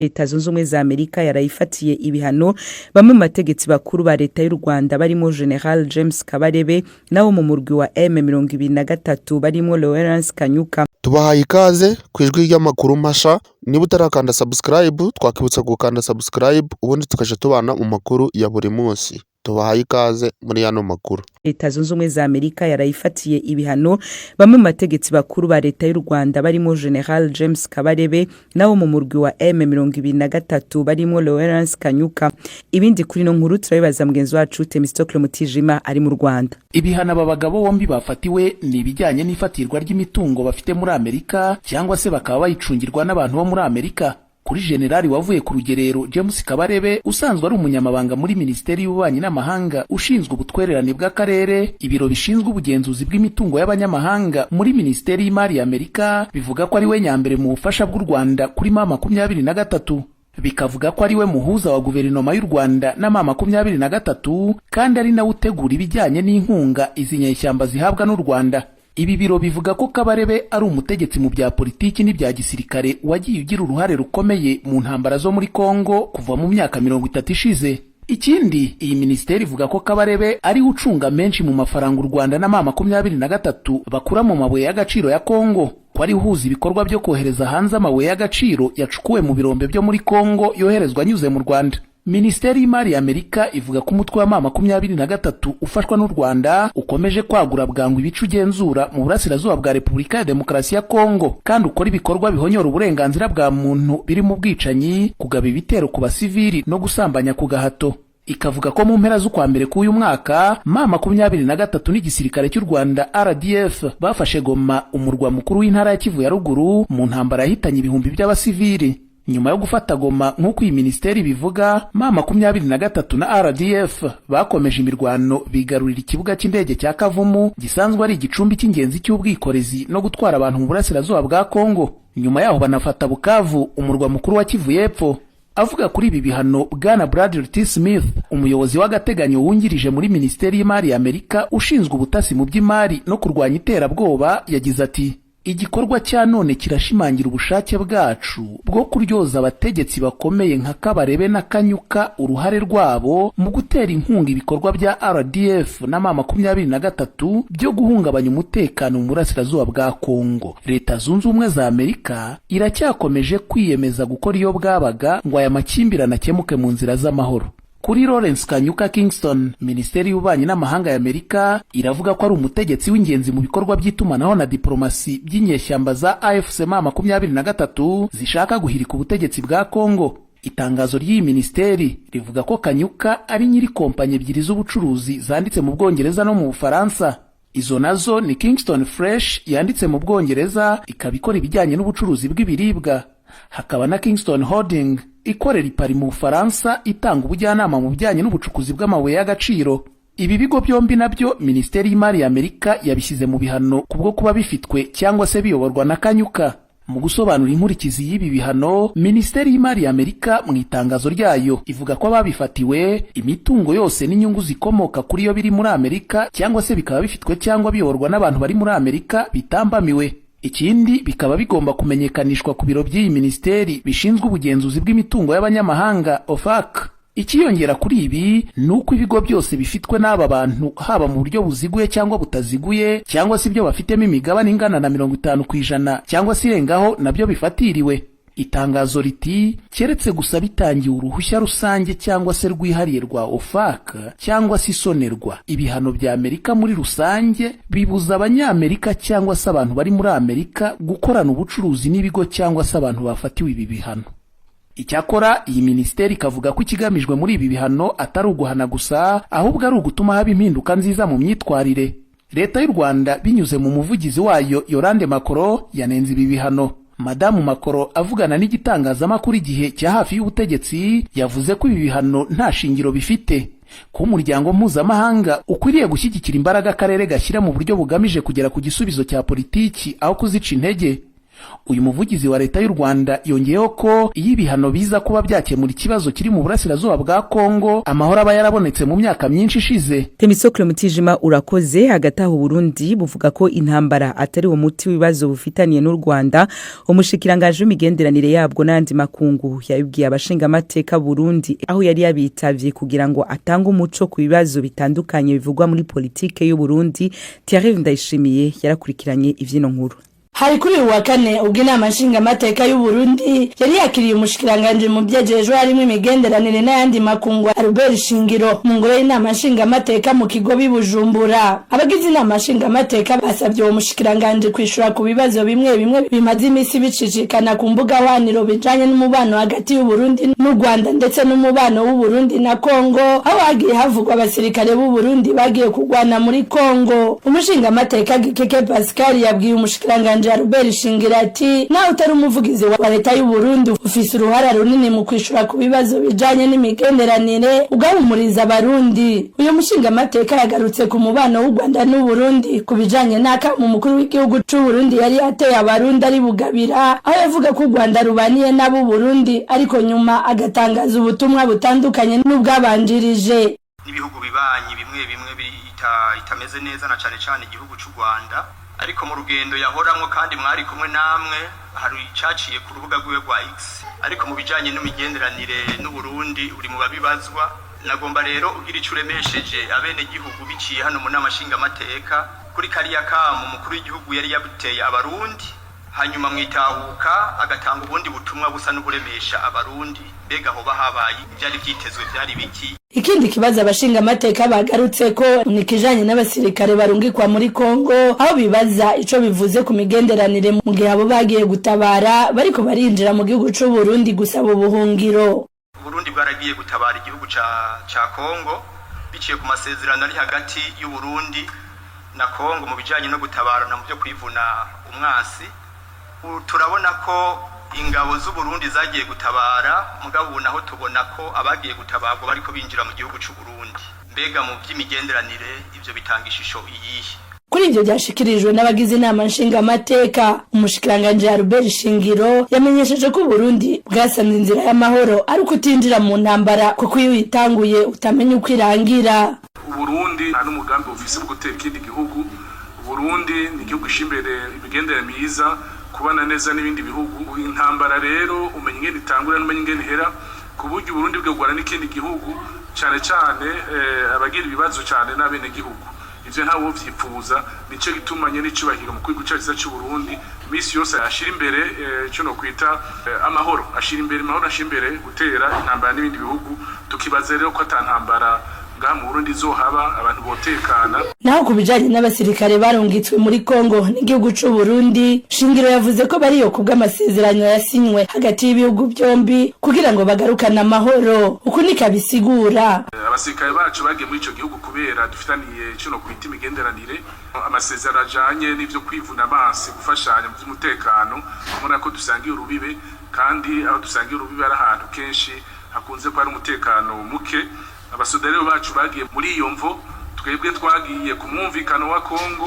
Leta zunze ubumwe za Amerika yarayifatiye ibihano bamwe mu bategetsi bakuru ba leta y'u Rwanda barimo General James Kabarebe nabo mu murwi wa M23 barimo Lawrence Kanyuka. Tubahaye ikaze kwijwi ry'amakuru masha. Niba utarakanda subscribe twakibutsa gukanda subscribe ubundi tukaje tubana mu makuru ya buri munsi. Tubahaye ikaze muri yano makuru. Leta zunze ubumwe za Amerika yarayifatiye ibihano bamwe mu bategetsi bakuru ba leta y'u Rwanda barimo General James Kabarebe nabo mu murwi wa M23 barimo Lawrence Kanyuka. Ibindi kuri no nkuru turabibaza mugenzi wacu Temistokle Mutijima ari mu Rwanda. Ibihano aba bagabo bombi bafatiwe ni ibijyanye n'ifatirwa ry'imitungo bafite muri Amerika cyangwa se bakaba bayicungirwa n'abantu bo muri Amerika. Kuri generali wavuye ku rugerero James Kabarebe usanzwe ari umunyamabanga muri Minisiteri y'Ububanyi n'Amahanga ushinzwe ubutwererane bw'akarere, ibiro bishinzwe ubugenzuzi bw'imitungo y'abanyamahanga muri Minisiteri y'Imari ya Amerika bivuga ko ari we nyambere mu bufasha bw'u Rwanda kuri M23, bikavuga ko ari we muhuza wa guverinoma y'u Rwanda na M23 kandi ari nawe utegura ibijyanye n'inkunga izi nyeshyamba zihabwa n'u Rwanda. Ibi biro bivuga ko Kabarebe ari umutegetsi mu bya politiki n'ibya gisirikare wagiye ugira uruhare rukomeye mu ntambara zo muri Kongo kuva mu myaka 30 ishize. Ikindi, iyi minisiteri ivuga ko Kabarebe ari ucunga menshi mu mafaranga u Rwanda na M23 bakura mu mabuye y'agaciro ya Kongo, ko ari uhuza ibikorwa byo kohereza hanze amabuye y'agaciro yacukuwe mu birombe byo muri Kongo yoherezwa anyuze mu Rwanda. Minisiteri y'Imari ya Amerika ivuga ko umutwe wa M23 ufashwa n'u Rwanda ukomeje kwagura bwangu ibice ugenzura mu burasirazuba bwa Repubulika ya Demokarasi ya Kongo kandi ukora ibikorwa bihonyora uburenganzira bwa muntu biri mu bwicanyi, kugaba ibitero ku basivili no gusambanya ku gahato. Ikavuga ko mu mpera z'ukwa mbere k'uyu mwaka M23 n'igisirikare cy'u Rwanda RDF bafashe Goma, umurwa mukuru w'intara ya Kivu ya ruguru, mu ntambara yahitanye ibihumbi by'abasivili. Nyuma yo gufata Goma nk'uko iyi minisiteri bivuga, M23 na RDF bakomeje imirwano bigarurira ikibuga cy'indege cya Kavumu gisanzwe ari igicumbi cy'ingenzi cy'ubwikorezi no gutwara abantu mu burasirazuba bwa Kongo. Nyuma yaho banafata Bukavu, umurwa mukuru wa Kivu y'Epfo. Avuga kuri ibi bihano, Bwana Bradley T. Smith, umuyobozi w'agateganyo wungirije muri Minisiteri y'Imari ya Amerika ushinzwe ubutasi mu by'imari no kurwanya iterabwoba, yagize ati: igikorwa cya none kirashimangira ubushake bwacu bwo kuryoza abategetsi bakomeye nka Kabarebe na Kanyuka uruhare rwabo mu gutera inkunga ibikorwa bya RDF na M23 byo guhungabanya umutekano mu burasirazuba bwa Kongo. Leta zunze ubumwe za Amerika iracyakomeje kwiyemeza gukora iyo bwabaga ngo aya makimbirane akemuke mu nzira z'amahoro. Kuri Lawrence Kanyuka Kingston, Minisiteri y'Ububanyi n'Amahanga ya Amerika iravuga ko ari umutegetsi w'ingenzi mu bikorwa by'itumanaho na diplomasi by'inyeshyamba za AFC M23 zishaka guhirika ubutegetsi bwa Kongo. Itangazo ry'iyi minisiteri rivuga ko Kanyuka ari nyiri kompanyi ebyiri z'ubucuruzi zanditse mu Bwongereza no mu Bufaransa. Izo nazo ni Kingston Fresh yanditse mu Bwongereza ikaba ikora ibijyanye n'ubucuruzi bw'ibiribwa, hakaba na Kingston Holding ikorera i Paris mu Bufaransa itanga ubujyanama mu bijyanye n'ubucukuzi bw'amabuye y'agaciro. Ibi bigo byombi nabyo Minisiteri y'Imari ya Amerika yabishyize mu bihano kubwo kuba bifitwe cyangwa se biyoborwa na Kanyuka. Mu gusobanura inkurikizi y'ibi bihano, Minisiteri y'Imari ya Amerika mu itangazo ryayo ivuga ko ababifatiwe imitungo yose n'inyungu zikomoka kuri yo biri muri Amerika cyangwa se bikaba bifitwe cyangwa biyoborwa n'abantu bari muri Amerika bitambamiwe. Ikindi, bikaba bigomba kumenyekanishwa ku biro by'iyi minisiteri bishinzwe ubugenzuzi bw'imitungo y'abanyamahanga OFAC. Ikiyongera kuri ibi ni uko ibigo byose bifitwe n'aba bantu, haba mu buryo buziguye cyangwa butaziguye, cyangwa se ibyo bafitemo imigabane ingana na 50% cyangwa se irengaho, nabyo bifatiriwe. Itangazo riti keretse gusa bitangiye uruhushya rusange cyangwa se rwihariye rwa OFAC cyangwa se isonerwa, ibihano bya Amerika muri rusange bibuza abanyamerika cyangwa se abantu bari muri Amerika gukorana ubucuruzi n'ibigo cyangwa se abantu bafatiwe ibi bihano. Icyakora iyi minisiteri ikavuga ko ikigamijwe muri ibi bihano atari uguhana gusa, ahubwo ari ugutuma haba impinduka nziza mu myitwarire. Leta y'u Rwanda binyuze mu muvugizi wayo Yolande Makoro yanenze ibi bihano. Madamu Makoro avugana n'igitangazamakuru Igihe cya hafi y'ubutegetsi yavuze ko ibi bihano nta shingiro bifite, ko umuryango mpuzamahanga ukwiriye gushyigikira imbaraga akarere gashyira mu buryo bugamije kugera ku gisubizo cya politiki aho kuzica intege. uyu muvugizi wa leta y'u Rwanda yongeyeho ko iyo ibihano biza kuba byakemura ikibazo kiri mu burasirazuba bwa Kongo amahoro aba yarabonetse mu myaka myinshi ishize. Temisokle Mutijima urakoze. Hagati aho Burundi buvuga ko intambara atari uwo muti w'ibibazo bufitaniye n'u Rwanda. Umushikiranganje w'imigenderanire yabwo n'andi makungu yabibwiye abashinga amateka Burundi aho yari yabitavye kugira ngo atange umuco ku bibazo bitandukanye bivugwa muri politike y'u Burundi. Thierry Ndayishimiye yarakurikiranye ivyino nkuru. Hari kuri uwa kane ubwo inama nshingamateka y'u Burundi yari yakiriye umushikiranganje mu byejejwe harimo imigenderanire n'ayandi makungu Albert Shingiro mu ngoro y'inama nshingamateka mu kigo bibujumbura. Abagize inama nshingamateka basabye uwo mushikiranganje kwishura ku bibazo bimwe bimwe bimaze imisi bicicikana ku mbuga hwaniro bijanye n'umubano hagati y'u Burundi n'u Rwanda ndetse n'umubano w'u Burundi na Kongo, aho hagiye havugwa abasirikare b'u Burundi bagiye kugwana muri Kongo. Umushingamateka Gikeke Pascal yabwiye umushikiranganje Albert Shingiro ati nawe utari umuvugizi wa leta y'u Burundi ufise uruhara runini mu kwishura ku bibazo bijanye n'imigenderanire ugahumuriza abarundi. Uyu mushingamateka yagarutse ku mubano w'u Rwanda n'u Burundi ku bijanye n'aka mu mukuru w'igihugu c'u Burundi yari yateye abarundi ari Bugabira, aho yavuga ko u Rwanda rubaniye n'abo Burundi ariko nyuma agatangaza ubutumwa butandukanye n'ubwabanjirije. Ibihugu bibanyi bimwe bimwe itameze neza na cane igihugu c'u Rwanda, ariko mu rugendo yahoramwo kandi mwari kumwe namwe hari icaciye ku rubuga rwiwe rwa X, ariko mu bijanye n'imigenderanire n'u Burundi uri mu babibazwa. Nagomba rero ugira ico uremesheje abene gihugu biciye hano mu nama nshingamateka kuri kariya kamu umukuru w'igihugu yari yabuteye abarundi, hanyuma mwitahuka agatanga ubundi butumwa busa n'uburemesha abarundi. Mbega aho bahabaye byari byitezwe byari biki? Ikindi kibazo abashinga amateka bagarutse ko ni kijanye n'abasirikare barungikwa muri Kongo, aho bibaza ico bivuze ku migenderanire mu gihe abo bagiye gutabara bariko barinjira mu gihugu c'u Burundi gusaba ubuhungiro. Burundi bwaragiye gutabara igihugu ca Kongo biciye ku masezerano ari hagati y'u Burundi na Kongo mu bijanye no gutabarana mu byo kwivuna umwasi. Turabona ko ingabo z'u Burundi zagiye gutabara, mugabo naho tubona ko abagiye gutabarwa bariko binjira mu gihugu c'u Burundi. Mbega mu by'imigenderanire ivyo bitanga ishusho iyihe? Kuri ivyo byashikirijwe n'abagize inama nshingamateka, umushikiranganje Albert Shingiro yamenyesheje ko Burundi bwasanze inzira y'amahoro ari kutinjira mu ntambara kuko iyo itanguye utamenya uko irangira. Burundi nta n'umugambi ufise wo gutera ikindi gihugu. Burundi ni igihugu ishimbere imigenderanire myiza, kubana neza n'ibindi bihugu. Intambara rero umenye ingene itangura n'umenye ingene ihera, ku buryo Burundi bwegwana n'ikindi gihugu cane abagira ibibazo cane n'abene gihugu. Ivyo ntawo vyipfuza, nico gitumanye n'icubahiro mu kwigu cyaciza cy'u Burundi misi yose ashira imbere cyo no kwita amahoro, ashira imbere amahoro, ashira imbere gutera intambara n'ibindi bihugu. Tukibaza rero ko atantambara mu Burundi zohaba abantu botekana. Naho kubijanye n'abasirikare barungitswe muri Kongo n'igihugu c'u Burundi, Shingiro yavuze ko bariyo kubw'amasezerano yasinywe hagati y'ibihugu byombi kugira ngo bagarukane amahoro. Uku nikabisigura abasirikare bacu bagiye muri ico gihugu kubera dufitaniye cyo no kwita imigenderanire, amasezerano ajanye n'ivyo kwivuna amazi, gufashanya mu by'umutekano. Mubona ko dusangiye urubibe, kandi aho dusangiye urubibe ari ahantu kenshi hakunze kuba ari umutekano muke. Abasudari bacu bagiye muri iyo mvo, twebwe twagiye ku mwumvikano wa Kongo,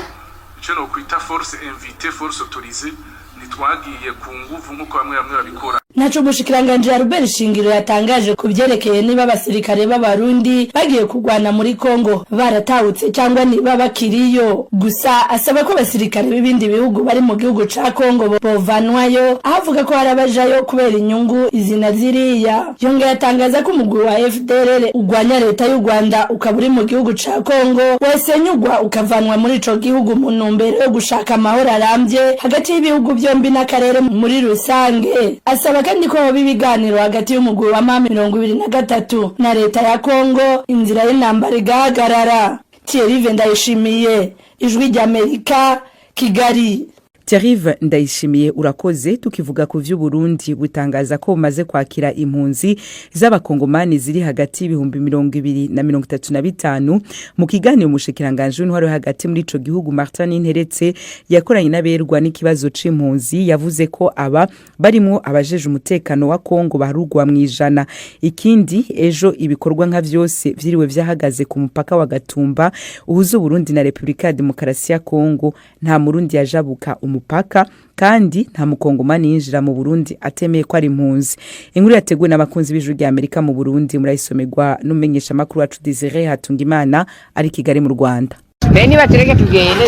ico no kwita force invitée, force autorisée, ntitwagiye ku nguvu nk'uko bamwe babikora. Naco umushikiranganje Albert Shingiro yatangaje ku byerekeye niba abasirikare b'abarundi bagiye kugwana muri Kongo baratahutse cyangwa niba bakiriyo. Gusa asaba ko abasirikare b'ibindi bihugu bari mu gihugu ca Kongo bovanwayo, avuga ko harabajayo kubera inyungu izina ziriya. Yongeye yatangaza ko umugwi wa FDLR ugwanya leta y'u Rwanda ukaburi mu gihugu ca Kongo wesenyugwa ukavanwa muri ico gihugu mu ntumbero yo gushaka amahoro arambye hagati y'ibihugu byombi n'akarere muri rusange. Asaba kandi ko bibiganiro hagati y'umugwi wa M23 na leta ya Kongo inzira y'intambara igahagarara. Thierry Ndayishimiye, Ijwi ry'Amerika, Kigali. Thierry Ndayishimiye urakoze. Tukivuga ku vy'u Burundi butangaza ko bumaze kwakira impunzi z'abakongomani ziri hagati y'ibihumbi 200 na 35 mu kiganiro umushikiranganje w'intwaro hagati muri ico gihugu Martin Nteretse yakoranye n'aberwa n'ikibazo c'impunzi. Yavuze ko aba barimo abajeje umutekano wa Kongo barugwa mwijana. Ikindi ejo ibikorwa nka vyose vyiriwe vyahagaze ku mupaka wa Gatumba uhuza Burundi na Republika ya Demokarasi ya Kongo. Nta murundi yajabuka mupaka kandi nta mukongomani yinjira mu Burundi atemeye ko ari impunzi. Inkuru yateguwe n'abakunzi b'Ijwi rya Amerika mu Burundi murayisomerwa n'umumenyesha makuru wacu Desire Hatungimana ari Kigali mu Rwanda. Beni batereke tugende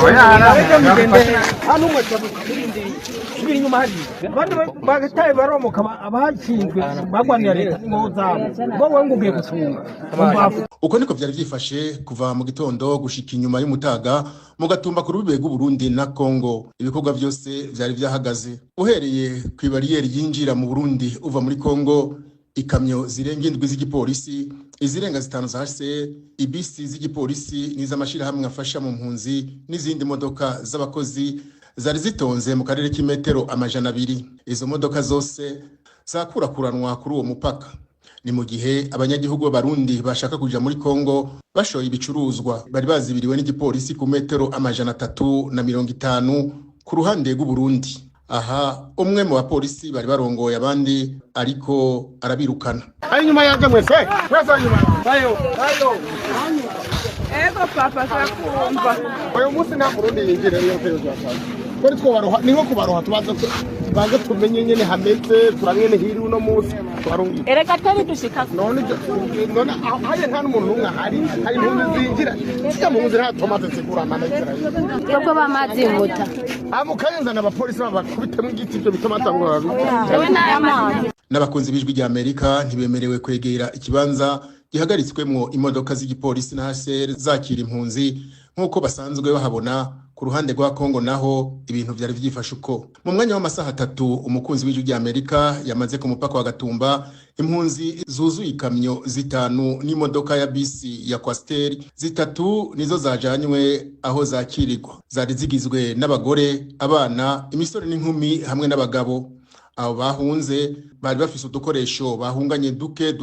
biri nyuma hari bandi bagataye baromoka abashinzwe bagwanira leta ngo zabo bo wengugiye gutunga. Uko niko vyari vyifashe kuva mu gitondo gushika inyuma y'umutaga mu gatumba ku rubibe rw'u Burundi na Kongo. Ibikorwa byose vyari vyahagaze uhereye ku bariyeri yinjira mu Burundi uva muri Kongo. Ikamyo zirenga indwi z'igipolisi, izirenga zitanu za HCR, ibisi z'igipolisi n'iz'amashira hamwe afasha mu mpunzi n'izindi modoka z'abakozi zari zitonze mu karere k'imetero 200. Izo modoka zose zakurakuranwa kuri uwo mupaka. Ni mu gihe abanyagihugu b'Abarundi bashaka kuja muri Kongo bashoye ibicuruzwa bari bazibiriwe n'igipolisi ku metero 350 ku ruhande rw'u Burundi. Aha umwe mu bapolisi bari barongoye abandi ariko arabirukana. Ari nyuma yaje mwese nyuma bayo ego papa sakumva uyu munsi nta Burundi yinjira rero cyo cyane kuri twabaroha niho kubaroha tubanza tumenye nyene hameze turangene hiri uno munsi twarungi ereka tari dushika none aye nta n'umuntu umwe hari impunzi zinjira sika mu nzira tomate zikurana na Israel yoko bamazi muta amukayenza n'abapolisi babakubitemo igiti byo bitomata ngo ewe n'amazi. N'abakunzi b'Ijwi rya Amerika ntibemerewe kwegera ikibanza gihagaritswemwo imodoka z'igipolisi na HCR zakira impunzi nk'uko basanzwe bahabona. Ku ruhande rwa Kongo naho ibintu vyari vyifashe uko mu mwanya w'amasaha 3 umukunzi w'Ijwi rya Amerika yamaze ku mupaka wa Gatumba impunzi zuzuye ikamyo zitanu n'imodoka ya bisi ya Coaster zitatu nizo zajanywe aho zakirirwa. Zari zigizwe n'abagore, abana, imisore n'inkumi hamwe n'abagabo. Abo bahunze bari bafise udukoresho bahunganye duke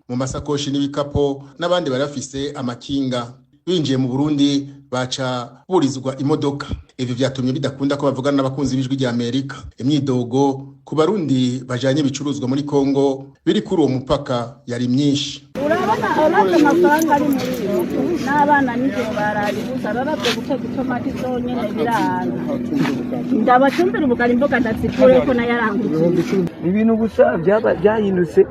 mu masakoshi n'ibikapo, n'abandi bari bafise amakinga. Binjiye mu Burundi baca burizwa imodoka. Ivyo vyatumye bidakunda ko bavugana n'abakunzi b'Ijwi rya Amerika. Imyidogo ku Barundi bajanye ibicuruzwa muri Kongo biri kuri uwo mupaka yari myinshi. Urabona amafaranga ari muri n'abana n'ijoro barari gusa bababwe guteka itomati zonyene birana ndabacumbira ubugari imboga ndazikure ko nayarangutse ibintu gusa byahindutse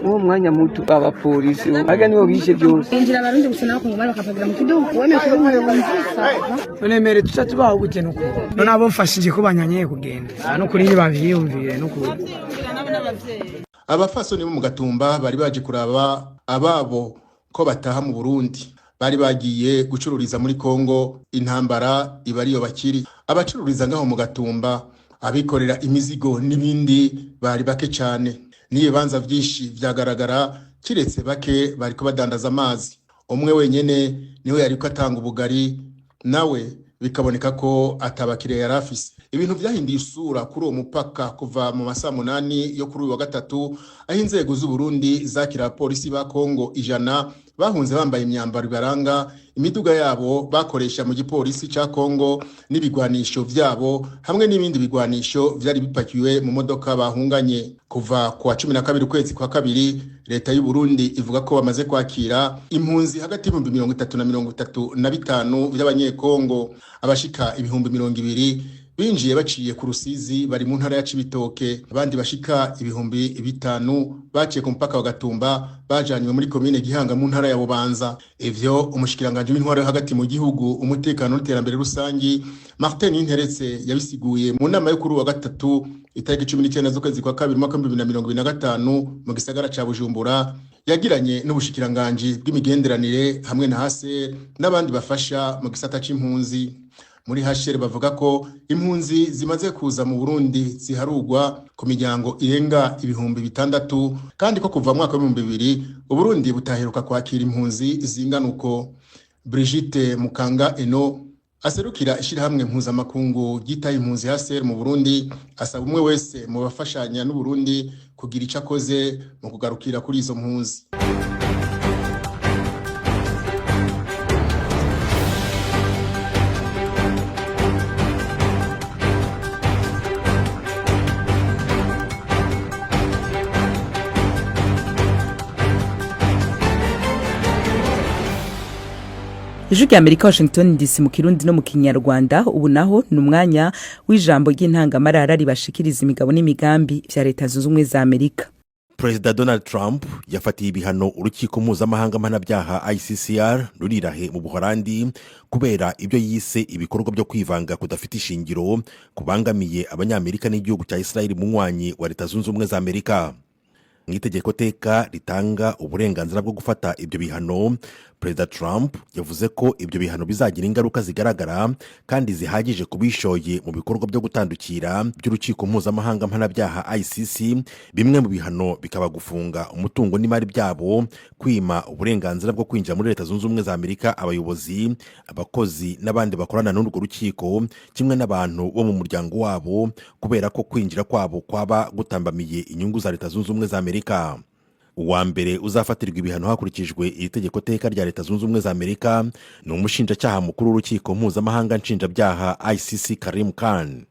uwo mwanya muto abapolisi aga nibo bishe byose injira Abarundi gusa nako ngomba bakapagira mu kidugu wone kuri none mere tubaho gutena uko none abo mfashije ko banyanyeye kugenda no kuri babiyumvire no kuri Abafasoni bo mu Gatumba bari baje kuraba ababo ko bataha mu Burundi. Bari bagiye gucururiza muri Kongo, intambara ibariyo bakiri. Abacururiza ngaho mu Gatumba, abikorera imizigo n'ibindi bari bake cyane. N'ibibanza vyinshi vyagaragara kiretse bake bari ko badandaza amazi. Umwe wenyene niwe yari ko atanga ubugari, nawe bikaboneka ko atabakire yarafise. Ibintu vyahindiye isura kuri uwo mupaka kuva mu masaha 8 yo kuri uyu wa gatatu, aho inzego z'u Burundi zakira polisi ba Kongo 100 bahunze bambaye imyambaro ibaranga, imiduga yabo bakoresha mu gipolisi ca Kongo n'ibigwanisho vyabo hamwe n'ibindi bigwanisho vyari bipakiwe mu modoka bahunganye. Kuva kwa 12 kwezi kwa kabiri, leta y'u Burundi ivuga ko bamaze kwakira impunzi hagati y'ibihumbi 30 na 35 by'abanyekongo. Abashika ibihumbi 200 binjiye baciye ku Rusizi bari mu ntara ya Cibitoke, abandi bashika ibihumbi 5 baciye ku mpaka wa Gatumba bajanywe muri komine Gihanga mu ntara ya Bubanza. Ivyo umushikiranganje w'intwaro hagati mu gihugu, umutekano n'iterambere rusangi Martin Interetse yabisiguye mu nama yo kuri wa gatatu itariki 19 z'ukwezi kwa 2 mwaka 2025 mu gisagara ca Bujumbura, yagiranye n'ubushikiranganje bw'imigenderanire hamwe na HCR n'abandi bafasha mu gisata c'impunzi. Muri HCR bavuga ko impunzi zimaze kuza mu Burundi ziharugwa ku miryango irenga ibihumbi 6, kandi ko kuva mu mwaka wa 2000 Uburundi butaheruka kwakira impunzi zingana uko. Brigitte Mukanga Eno aserukira ishirahamwe mpuzamakungu gitaye impunzi HCR mu Burundi, asaba umwe wese mu bafashanya n'u Burundi kugira ico akoze mu kugarukira kuri izo mpunzi. ijwi rya Amerika Washington DC mu Kirundi no mu Kinyarwanda. Ubu naho ni umwanya w'ijambo ry'intangamarara ribashikiriza imigabo n'imigambi vya leta zunze ubumwe za Amerika. Perezida Donald Trump yafatiye ibihano urukiko mpuzamahanga mpanabyaha ICCR rurirahe mu Buholandi kubera ibyo yise ibikorwa byo kwivanga kudafite ishingiro kubangamiye abanyamerika n'igihugu cya Israel mu mwanya wa leta zunze ubumwe za Amerika. Nk'itegeko teka ritanga uburenganzira bwo gufata ibyo bihano, Perezida Trump yavuze ko ibyo bihano bizagira ingaruka zigaragara kandi zihagije kubishoye mu bikorwa byo gutandukira by'urukiko mpuzamahanga mpanabyaha ICC. Bimwe mu bihano bikaba gufunga umutungo n'imari byabo, kwima uburenganzira bwo kwinjira muri leta zunze ubumwe za Amerika abayobozi, abakozi n'abandi bakorana n'urwo rukiko, kimwe n'abantu bo mu muryango wabo, kubera ko kwinjira kwabo kwaba gutambamiye inyungu za leta zunze ubumwe za Amerika. Uwa mbere uzafatirwa ibihano hakurikijwe iri tegeko teka rya leta zunze ubumwe za Amerika ni umushinjacyaha mukuru w'urukiko mpuzamahanga nshinjabyaha ICC Karim Khan.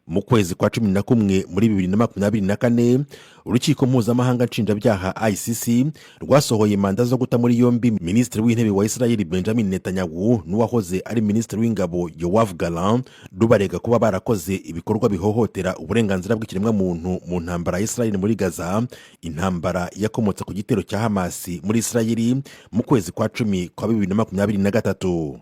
Mu kwezi kwa 11 muri 2024 urukiko mpuzamahanga nshinjabyaha ICC rwasohoye manda zo guta muri yombi Minisitiri w'intebe wa Israel Benjamin Netanyahu n'uwahoze ari Minisitiri w'ingabo Yoav Gallant rubarega kuba barakoze ibikorwa bihohotera uburenganzira bw'ikiremwa muntu mu ntambara ya Israel muri Gaza, intambara yakomotse ku gitero cya Hamas muri Israel mu kwezi kwa 10 kwa 2023.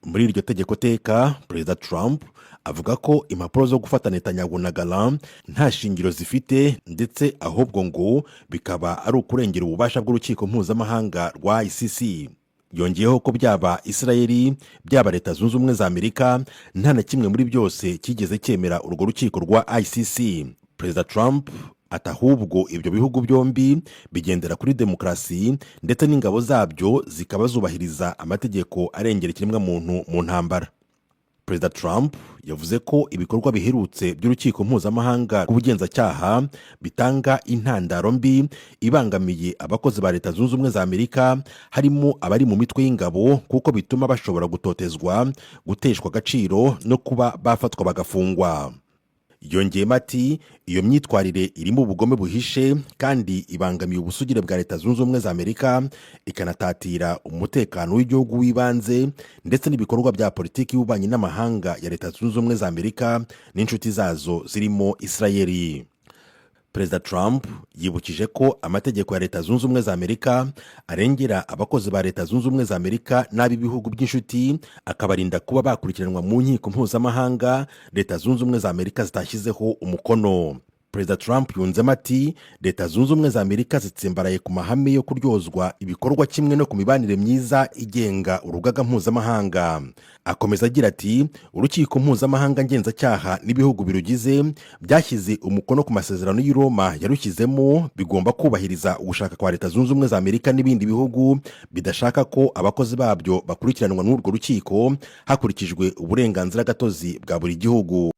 Muri iryo tegeko teka, Perezida Trump avuga ko impapuro zo gufata Netanyahu na Gallant nta shingiro zifite, ndetse ahubwo ngo bikaba ari ukurengera ububasha bw'urukiko mpuzamahanga rwa ICC. Yongeyeho ko byaba Israeli byaba leta zunze ubumwe za Amerika nta na kimwe muri byose kigeze cyemera urwo rukiko rwa ICC. Perezida Trump atahubwo ibyo bihugu byombi bigendera kuri demokrasi ndetse n'ingabo zabyo zikaba zubahiriza amategeko arengera ikiremwa muntu mu ntambara. Perezida Trump yavuze ko ibikorwa biherutse by'urukiko mpuzamahanga rw'ubugenzacyaha bitanga intandaro mbi ibangamiye abakozi ba leta zunze ubumwe za Amerika, harimo abari mu mitwe y'ingabo, kuko bituma bashobora gutotezwa, guteshwa agaciro no kuba bafatwa bagafungwa. Yongeyemo ati iyo myitwarire irimo ubugome buhishe kandi ibangamiye ubusugire bwa leta zunze ubumwe za Amerika, ikanatatira umutekano w'igihugu w'ibanze ndetse n'ibikorwa bya politiki y'ububanyi n'amahanga ya leta zunze ubumwe za Amerika n'inshuti zazo zirimo Israeli. Perezida Trump yibukije ko amategeko ya leta zunze ubumwe za Amerika arengera abakozi ba leta zunze ubumwe za Amerika n'ab'ibihugu by'inshuti, akabarinda kuba bakurikiranwa mu nkiko mpuzamahanga leta zunze ubumwe za Amerika zitashyizeho umukono. Perezida Trump yunzemo ati leta zunze ubumwe za Amerika zitsimbaraye ku mahame yo kuryozwa ibikorwa kimwe no ku mibanire myiza igenga urugaga mpuzamahanga. Akomeza agira ati urukiko mpuzamahanga ngenzacyaha n'ibihugu birugize byashyize umukono ku masezerano y'i Roma yarushyizemo, bigomba kubahiriza ugushaka kwa leta zunze ubumwe za Amerika n'ibindi bihugu bidashaka ko abakozi babyo bakurikiranwa n'urwo rukiko hakurikijwe uburenganzira gatozi bwa buri gihugu.